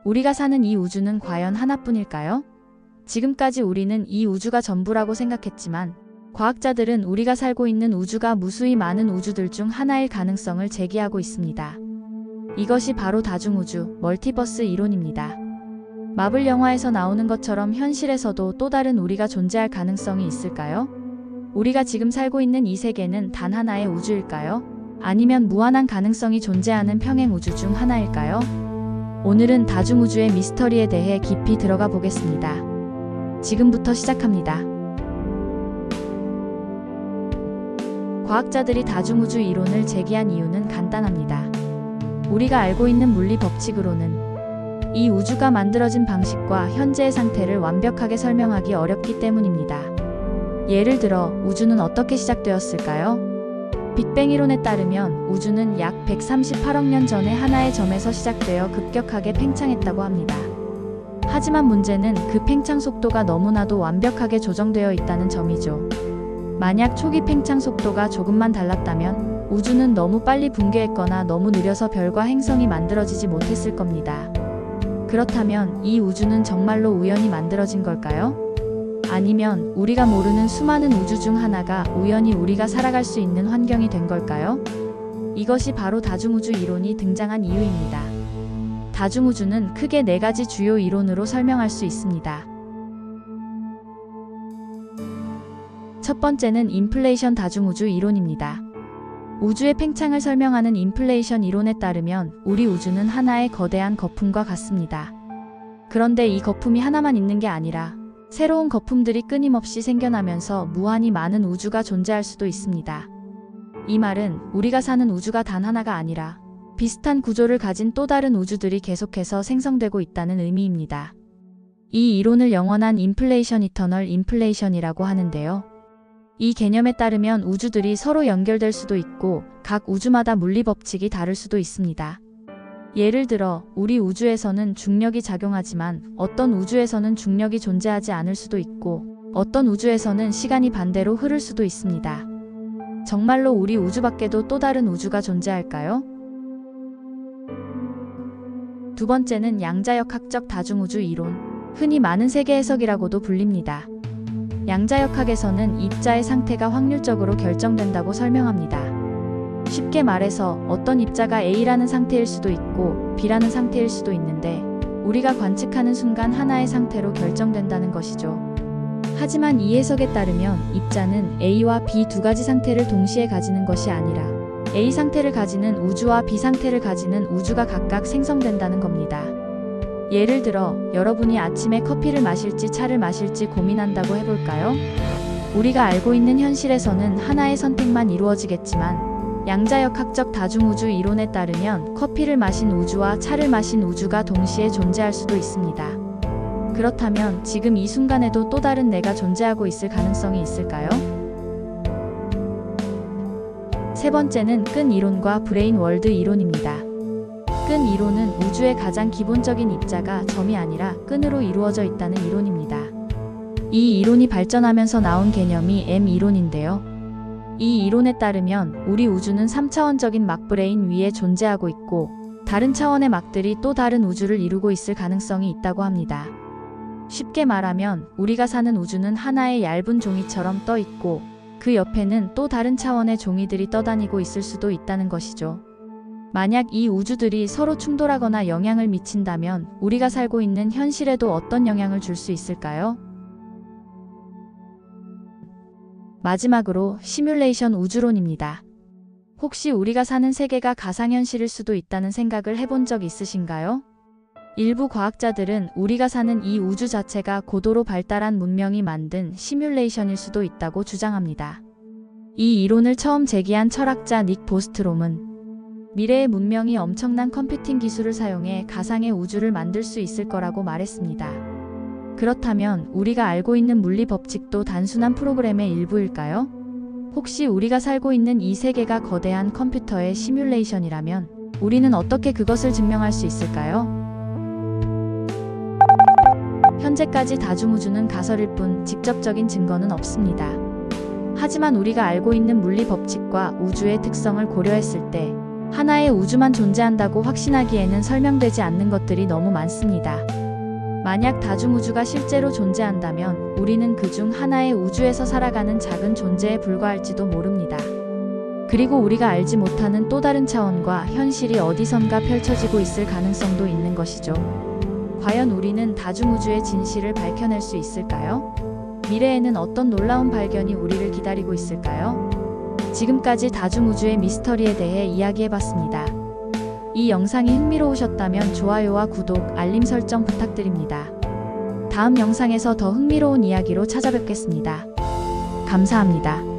우리가 사는 이 우주는 과연 하나뿐일까요? 지금까지 우리는 이 우주가 전부라고 생각했지만 과학자들은 우리가 살고 있는 우주가 무수히 많은 우주들 중 하나일 가능성을 제기하고 있습니다. 이것이 바로 다중우주, 멀티버스 이론입니다. 마블 영화에서 나오는 것처럼 현실에서도 또 다른 우리가 존재할 가능성이 있을까요? 우리가 지금 살고 있는 이 세계는 단 하나의 우주일까요? 아니면 무한한 가능성이 존재하는 평행 우주 중 하나일까요? 오늘은 다중우주의 미스터리에 대해 깊이 들어가 보겠습니다. 지금부터 시작합니다. 과학자들이 다중우주 이론을 제기한 이유는 간단합니다. 우리가 알고 있는 물리 법칙으로는 이 우주가 만들어진 방식과 현재의 상태를 완벽하게 설명하기 어렵기 때문입니다. 예를 들어 우주는 어떻게 시작되었을까요? 빅뱅 이론에 따르면 우주는 약 138억 년 전에 하나의 점에서 시작되어 급격하게 팽창했다고 합니다. 하지만 문제는 그 팽창 속도가 너무나도 완벽하게 조정되어 있다는 점이죠. 만약 초기 팽창 속도가 조금만 달랐다면 우주는 너무 빨리 붕괴했거나 너무 느려서 별과 행성이 만들어지지 못했을 겁니다. 그렇다면 이 우주는 정말로 우연히 만들어진 걸까요? 아니면 우리가 모르는 수많은 우주 중 하나가 우연히 우리가 살아갈 수 있는 환경이 된 걸까요? 이것이 바로 다중우주 이론이 등장한 이유입니다. 다중우주는 크게 4가지 주요 이론으로 설명할 수 있습니다. 첫 번째는 인플레이션 다중우주 이론입니다. 우주의 팽창을 설명하는 인플레이션 이론에 따르면 우리 우주는 하나의 거대한 거품과 같습니다. 그런데 이 거품이 하나만 있는 게 아니라 새로운 거품들이 끊임없이 생겨나면서 무한히 많은 우주가 존재할 수도 있습니다. 이 말은 우리가 사는 우주가 단 하나가 아니라 비슷한 구조를 가진 또 다른 우주들이 계속해서 생성되고 있다는 의미입니다. 이 이론을 영원한 인플레이션, 이터널 인플레이션이라고 하는데요. 이 개념에 따르면 우주들이 서로 연결될 수도 있고 각 우주마다 물리 법칙이 다를 수도 있습니다. 예를 들어 우리 우주에서는 중력이 작용하지만 어떤 우주에서는 중력이 존재하지 않을 수도 있고 어떤 우주에서는 시간이 반대로 흐를 수도 있습니다. 정말로 우리 우주 밖에도 또 다른 우주가 존재할까요? 두 번째는 양자역학적 다중우주 이론, 흔히 많은 세계 해석이라고도 불립니다. 양자역학에서는 입자의 상태가 확률적으로 결정된다고 설명합니다. 쉽게 말해서 어떤 입자가 A라는 상태일 수도 있고 B라는 상태일 수도 있는데 우리가 관측하는 순간 하나의 상태로 결정된다는 것이죠. 하지만 이 해석에 따르면 입자는 A와 B 2가지 상태를 동시에 가지는 것이 아니라 A 상태를 가지는 우주와 B 상태를 가지는 우주가 각각 생성된다는 겁니다. 예를 들어 여러분이 아침에 커피를 마실지 차를 마실지 고민한다고 해볼까요? 우리가 알고 있는 현실에서는 하나의 선택만 이루어지겠지만 양자역학적 다중우주 이론에 따르면 커피를 마신 우주와 차를 마신 우주가 동시에 존재할 수도 있습니다. 그렇다면 지금 이 순간에도 또 다른 내가 존재하고 있을 가능성이 있을까요? 세 번째는 끈 이론과 브레인 월드 이론입니다. 끈 이론은 우주의 가장 기본적인 입자가 점이 아니라 끈으로 이루어져 있다는 이론입니다. 이 이론이 발전하면서 나온 개념이 M 이론인데요. 이 이론에 따르면 우리 우주는 3차원적인 막 브레인 위에 존재하고 있고 다른 차원의 막들이 또 다른 우주를 이루고 있을 가능성이 있다고 합니다. 쉽게 말하면 우리가 사는 우주는 하나의 얇은 종이처럼 떠 있고 그 옆에는 또 다른 차원의 종이들이 떠다니고 있을 수도 있다는 것이죠. 만약 이 우주들이 서로 충돌하거나 영향을 미친다면 우리가 살고 있는 현실에도 어떤 영향을 줄 수 있을까요? 마지막으로 시뮬레이션 우주론입니다. 혹시 우리가 사는 세계가 가상현실일 수도 있다는 생각을 해본 적 있으신가요? 일부 과학자들은 우리가 사는 이 우주 자체가 고도로 발달한 문명이 만든 시뮬레이션일 수도 있다고 주장합니다. 이 이론을 처음 제기한 철학자 닉 보스트롬은 미래의 문명이 엄청난 컴퓨팅 기술을 사용해 가상의 우주를 만들 수 있을 거라고 말했습니다. 그렇다면 우리가 알고 있는 물리 법칙도 단순한 프로그램의 일부일까요? 혹시 우리가 살고 있는 이 세계가 거대한 컴퓨터의 시뮬레이션이라면 우리는 어떻게 그것을 증명할 수 있을까요? 현재까지 다중우주는 가설일 뿐 직접적인 증거는 없습니다. 하지만 우리가 알고 있는 물리 법칙과 우주의 특성을 고려했을 때 하나의 우주만 존재한다고 확신하기에는 설명되지 않는 것들이 너무 많습니다. 만약 다중우주가 실제로 존재한다면 우리는 그중 하나의 우주에서 살아가는 작은 존재에 불과할지도 모릅니다. 그리고 우리가 알지 못하는 또 다른 차원과 현실이 어디선가 펼쳐지고 있을 가능성도 있는 것이죠. 과연 우리는 다중우주의 진실을 밝혀낼 수 있을까요? 미래에는 어떤 놀라운 발견이 우리를 기다리고 있을까요? 지금까지 다중우주의 미스터리에 대해 이야기해봤습니다. 이 영상이 흥미로우셨다면 좋아요와 구독, 알림 설정 부탁드립니다. 다음 영상에서 더 흥미로운 이야기로 찾아뵙겠습니다. 감사합니다.